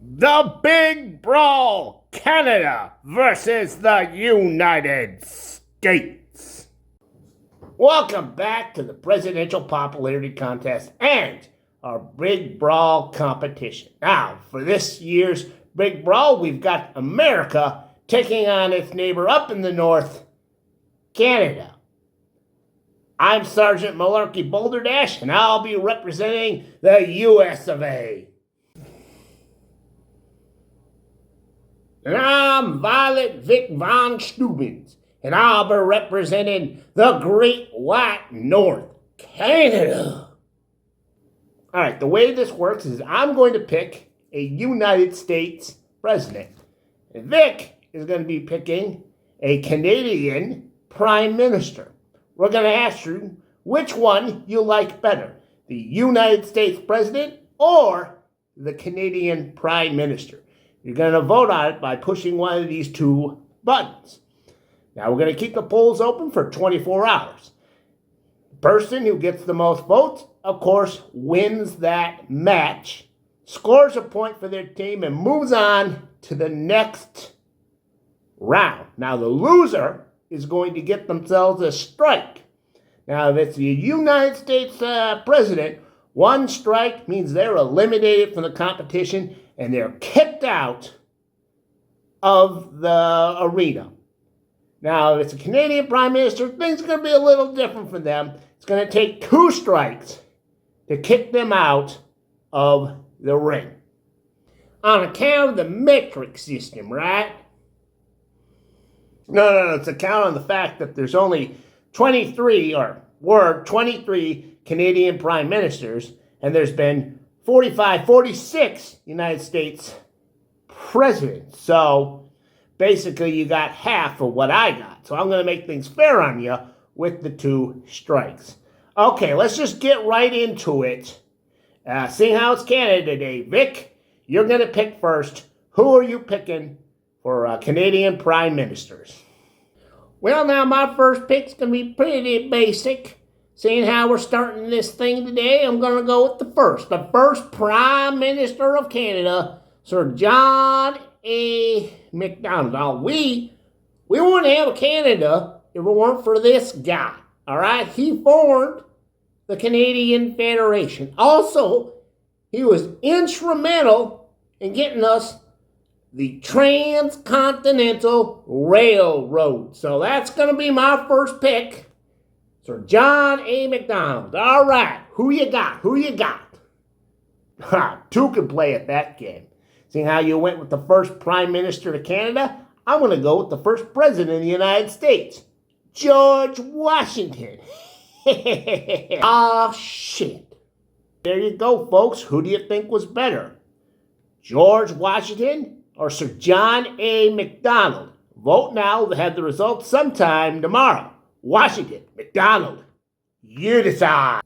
The Big Brawl, Canada versus the United States. Welcome back to the Presidential Popularity Contest and our Big Brawl competition. Now, for this year's Big Brawl, we've got America taking on its neighbor up in the north, Canada. I'm Sergeant Malarkey Boulderdash, and I'll be representing the US of A. And I'm Violet Vic Von Steubens, and I'll be representing the Great White North, Canada. All right, the way this works is I'm going to pick a United States president. And Vic is going to be picking a Canadian prime minister. We're going to ask you which one you like better, the United States president or the Canadian prime minister. You're going to vote on it by pushing one of these two buttons. Now, we're going to keep the polls open for 24 hours. The person who gets the most votes, of course, wins that match, scores a point for their team, and moves on to the next round. Now, the loser is going to get themselves a strike. Now, if it's the United States president, one strike means they're eliminated from the competition and they're kicked out of the arena. Now, if it's a Canadian prime minister, things are going to be a little different for them. It's going to take 2 strikes to kick them out of the ring. On account of the metric system, right? No, it's account of the fact that there's only 23 Canadian prime ministers, and there's been 46 United States presidents. So basically you got half of what I got. So I'm going to make things fair on you with the 2 strikes. Okay, let's just get right into it. Seeing how it's Canada today, Vic, you're going to pick first. Who are you picking for Canadian prime ministers? Well, now my first pick's going to be pretty basic. Seeing how we're starting this thing today, I'm going to go with the first Prime Minister of Canada, Sir John A. MacDonald. Now, we wouldn't have a Canada if it weren't for this guy, all right? He formed the Canadian Federation. Also, he was instrumental in getting us the Transcontinental Railroad. So that's going to be my first pick. Sir John A. MacDonald. All right, who you got? 2 can play at that game. Seeing how you went with the first Prime Minister of Canada, I'm going to go with the first President of the United States, George Washington. Oh, shit. There you go, folks. Who do you think was better, George Washington or Sir John A. MacDonald? Vote now. We'll have the results sometime tomorrow. Washington, MacDonald, you decide.